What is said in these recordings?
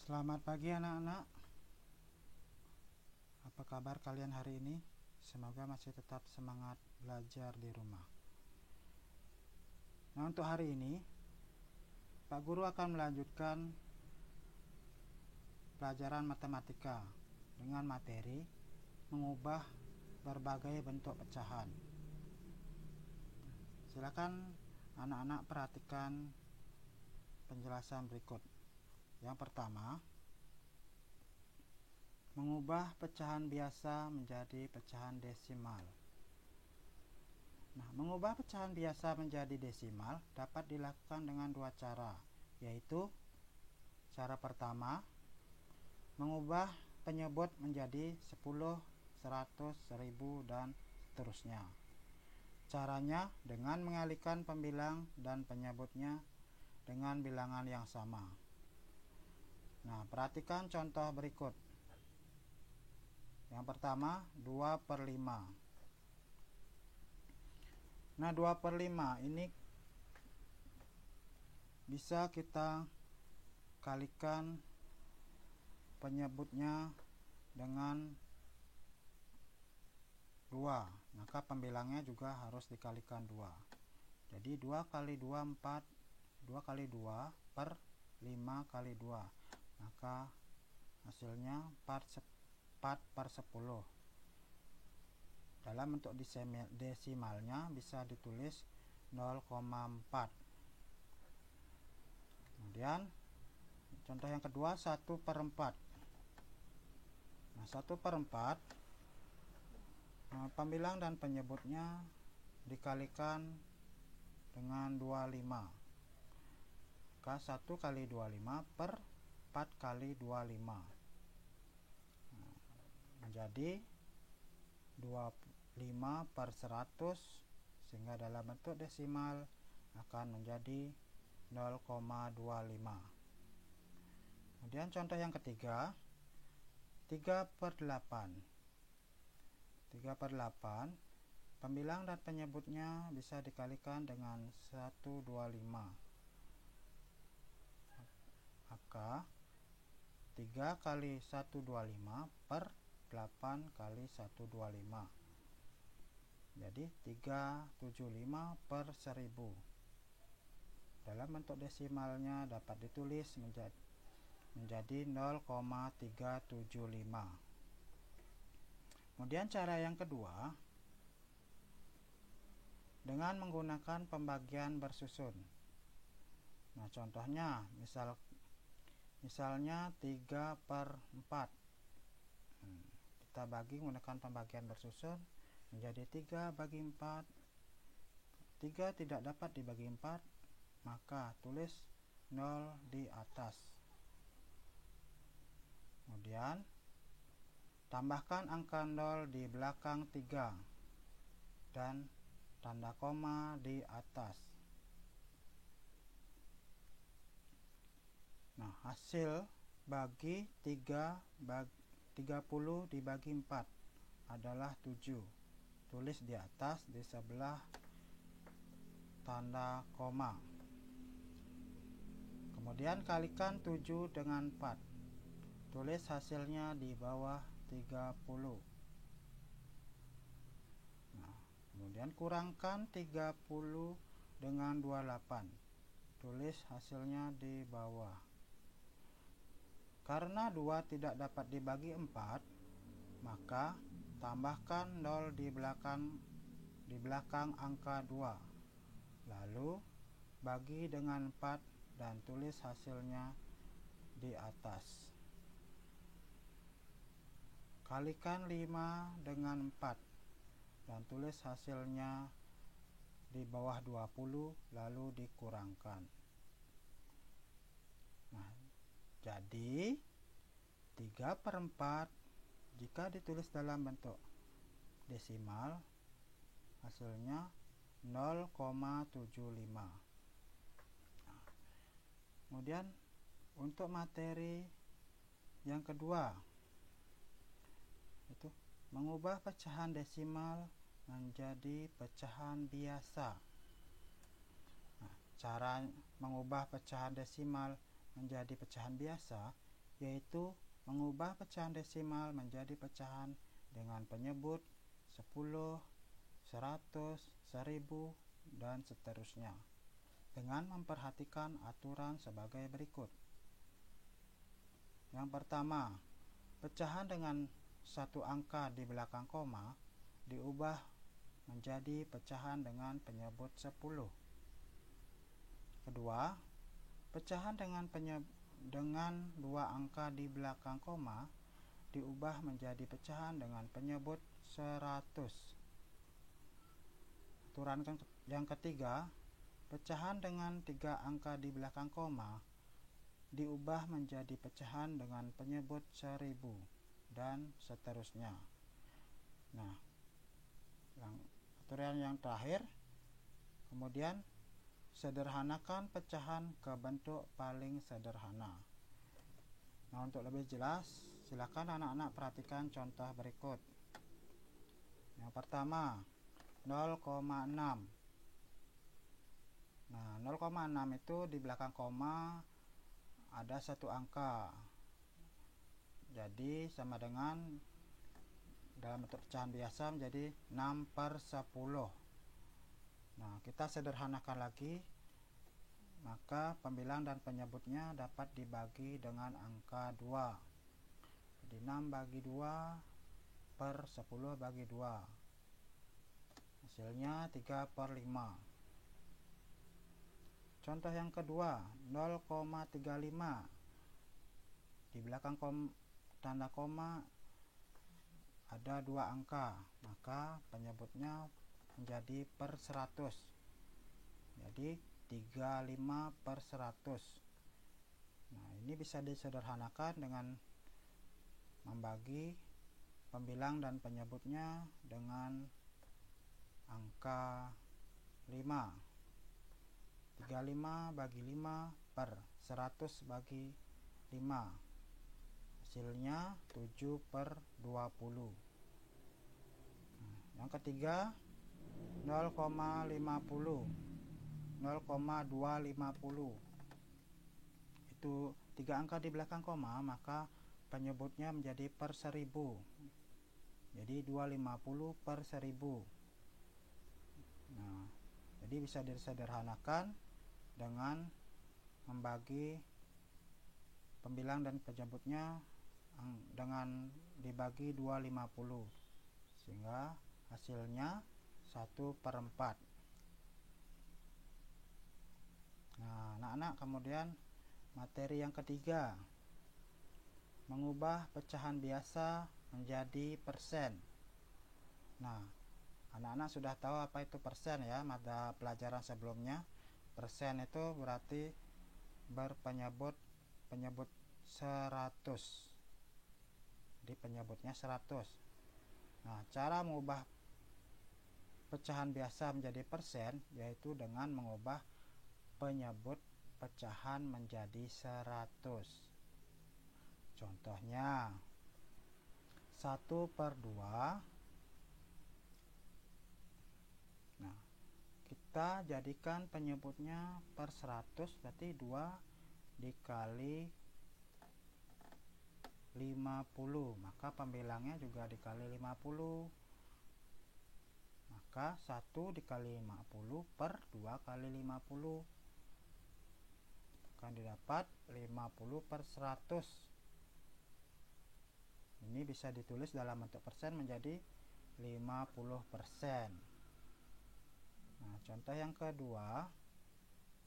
Selamat pagi anak-anak. Apa kabar kalian hari ini? Semoga masih tetap semangat belajar di rumah. Nah, untuk hari ini Pak Guru akan melanjutkan pelajaran matematika dengan materi mengubah berbagai bentuk pecahan. Silakan anak-anak perhatikan penjelasan berikut. Yang pertama, mengubah pecahan biasa menjadi pecahan desimal. Nah, mengubah pecahan biasa menjadi desimal dapat dilakukan dengan dua cara, yaitu cara pertama, mengubah penyebut menjadi 10, 100, 1000, dan seterusnya. Caranya dengan mengalihkan pembilang dan penyebutnya dengan bilangan yang sama. Nah, perhatikan contoh berikut. Yang pertama, 2/5. Nah, 2/5 ini bisa kita kalikan penyebutnya dengan 2. Maka pembilangnya juga harus dikalikan 2. Jadi 2 kali 2 4, 2 kali 2 per 5 kali 2. Maka hasilnya 4/10. Dalam bentuk desimalnya bisa ditulis 0,4. Kemudian contoh yang kedua, 1/4. Nah, 1/4 pembilang dan penyebutnya dikalikan dengan 25. Maka 1 kali 25 per 4 kali 25. Menjadi 25/100, sehingga dalam bentuk desimal akan menjadi 0,25. Kemudian contoh yang ketiga, 3/8. 3/8 pembilang dan penyebutnya bisa dikalikan dengan 125. Maka 3 kali 125 per 8 kali 125. Jadi 375/1000. Dalam bentuk desimalnya dapat ditulis menjadi 0,375. Kemudian cara yang kedua, dengan menggunakan pembagian bersusun. Nah, contohnya misalnya 3/4. Kita bagi menggunakan pembagian bersusun menjadi 3/4. 3 tidak dapat dibagi 4, maka tulis 0 di atas. Kemudian tambahkan angka 0 di belakang 3 dan tanda koma di atas. Nah, hasil bagi 30 dibagi 4 adalah 7. Tulis di atas di sebelah tanda koma. Kemudian kalikan 7 dengan 4. Tulis hasilnya di bawah 30. Nah, kemudian kurangkan 30 dengan 28. Tulis hasilnya di bawah. Karena 2 tidak dapat dibagi 4, maka tambahkan 0 di belakang angka 2. Lalu bagi dengan 4 dan tulis hasilnya di atas. Kalikan 5 dengan 4 dan tulis hasilnya di bawah 20, lalu dikurangkan. Nah, jadi 3/4 jika ditulis dalam bentuk desimal hasilnya 0,75. Nah, kemudian untuk materi yang kedua, itu mengubah pecahan desimal menjadi pecahan biasa. Nah, cara mengubah pecahan desimal menjadi pecahan biasa yaitu mengubah pecahan desimal menjadi pecahan dengan penyebut 10, 100, 1000, dan seterusnya, dengan memperhatikan aturan sebagai berikut. Yang pertama, pecahan dengan satu angka di belakang koma diubah menjadi pecahan dengan penyebut 10. Kedua, pecahan dengan dua angka di belakang koma diubah menjadi pecahan dengan penyebut 100. Aturan yang ketiga, pecahan dengan 3 angka di belakang koma diubah menjadi pecahan dengan penyebut 1000 dan seterusnya. Nah, aturan yang terakhir, kemudian sederhanakan pecahan ke bentuk paling sederhana. Nah, untuk lebih jelas, silakan anak-anak perhatikan contoh berikut. Yang pertama, 0,6. Nah, 0,6 itu di belakang koma ada satu angka. Jadi sama dengan dalam bentuk pecahan biasa menjadi 6/10. Nah, kita sederhanakan lagi, maka pembilang dan penyebutnya dapat dibagi dengan angka 2. Jadi 6 bagi 2 per 10 bagi 2. Hasilnya 3/5. Contoh yang kedua, 0,35. Di belakang tanda koma ada 2 angka, maka penyebutnya menjadi per 100. Jadi 35/100. Nah, ini bisa disederhanakan dengan membagi pembilang dan penyebutnya dengan angka 5. 35 bagi 5 per 100 bagi 5. Hasilnya 7/20. Yang ketiga, 0,50. 0,250. Itu 3 angka di belakang koma, maka penyebutnya menjadi per 1000. Jadi 250/1000. Nah, jadi bisa disederhanakan dengan membagi pembilang dan penyebutnya dengan dibagi 250, sehingga hasilnya 1/4. Nah, anak-anak, kemudian materi yang ketiga, mengubah pecahan biasa menjadi persen. Nah, anak-anak sudah tahu apa itu persen ya, mata pelajaran sebelumnya. Persen itu berarti berpenyebut 100. Jadi penyebutnya 100. Nah, cara mengubah pecahan biasa menjadi persen yaitu dengan mengubah penyebut pecahan menjadi 100. Contohnya 1/2. Nah, kita jadikan penyebutnya per 100, berarti 2 dikali 50, maka pembilangnya juga dikali 50. Maka 1 dikali 50 per 2 kali 50 akan didapat 50/100. Ini bisa ditulis dalam bentuk persen menjadi 50%. Nah, contoh yang kedua,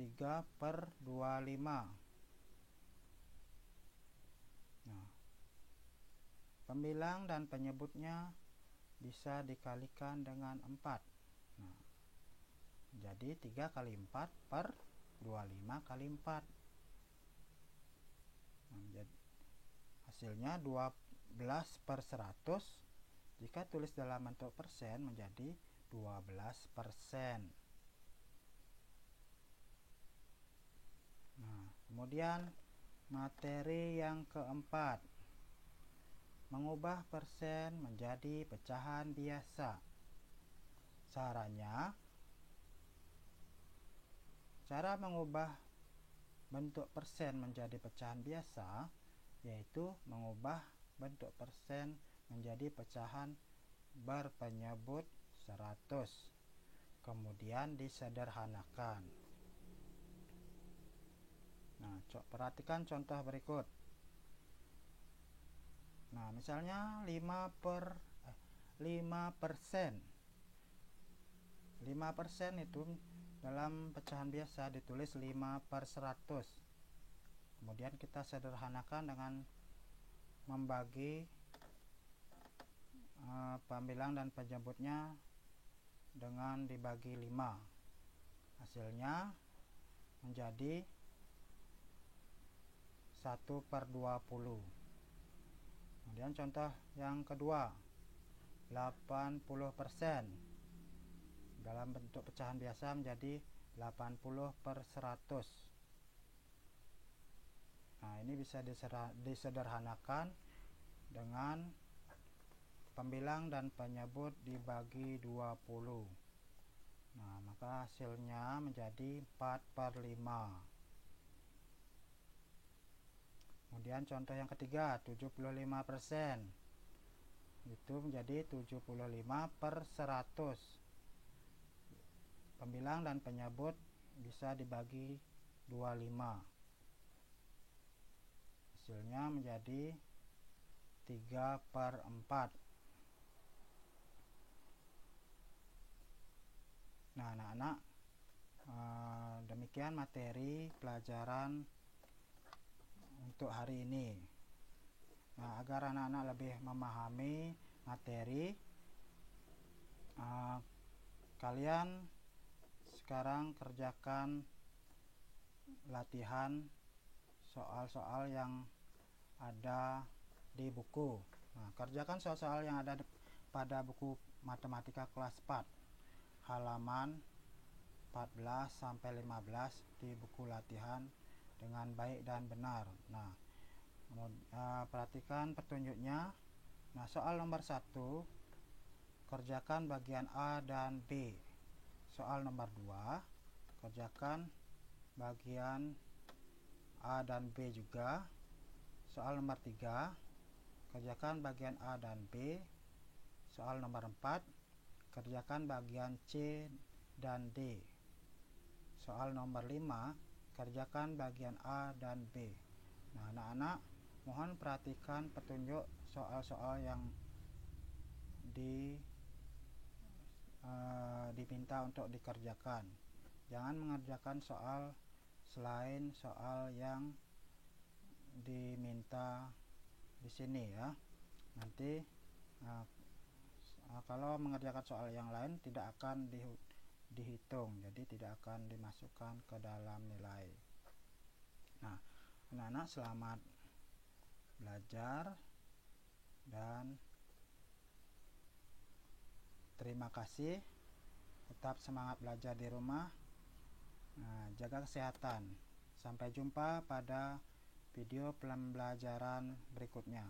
3/25. Nah, pembilang dan penyebutnya bisa dikalikan dengan 4. Nah, jadi 3 kali 4 per 25 kali 4. Nah, hasilnya 12/100. Jika tulis dalam bentuk persen menjadi 12%. Nah, kemudian materi yang keempat, mengubah persen menjadi pecahan biasa. Cara mengubah bentuk persen menjadi pecahan biasa yaitu mengubah bentuk persen menjadi pecahan berpenyebut 100, kemudian disederhanakan. Nah, perhatikan contoh berikut. Nah, misalnya 5%. 5% itu dalam pecahan biasa ditulis 5/100. Kemudian kita sederhanakan dengan membagi pembilang dan penyebutnya dengan dibagi 5. Hasilnya menjadi 1/20. Kemudian contoh yang kedua, 80%. Dalam bentuk pecahan biasa menjadi 80/100. Nah, ini bisa disederhanakan dengan pembilang dan penyebut dibagi 20. Nah, maka hasilnya menjadi 4/5. Kemudian contoh yang ketiga, 75%. Itu menjadi 75/100. Pembilang dan penyebut bisa dibagi 25. Hasilnya menjadi 3/4. Nah, anak-anak, demikian materi pelajaran untuk hari ini. Nah, agar anak-anak lebih memahami materi, kalian sekarang kerjakan latihan soal-soal yang ada di buku. Nah, kerjakan soal-soal yang ada pada buku matematika kelas 4 halaman 14 sampai 15 di buku latihan dengan baik dan benar. Nah, perhatikan petunjuknya. Nah, soal nomor 1, kerjakan bagian A dan B. Soal nomor 2, kerjakan bagian A dan B juga. Soal nomor 3, kerjakan bagian A dan B. Soal nomor 4, kerjakan bagian C dan D. Soal nomor 5, kerjakan bagian A dan B. Nah, anak-anak, mohon perhatikan petunjuk soal-soal yang diminta untuk dikerjakan. Jangan mengerjakan soal selain soal yang diminta di sini ya. Nanti kalau mengerjakan soal yang lain tidak akan dihitung, jadi tidak akan dimasukkan ke dalam nilai. Nah, anak-anak, selamat belajar dan terima kasih. Tetap semangat belajar di rumah. Nah, jaga kesehatan. Sampai jumpa pada video pembelajaran berikutnya.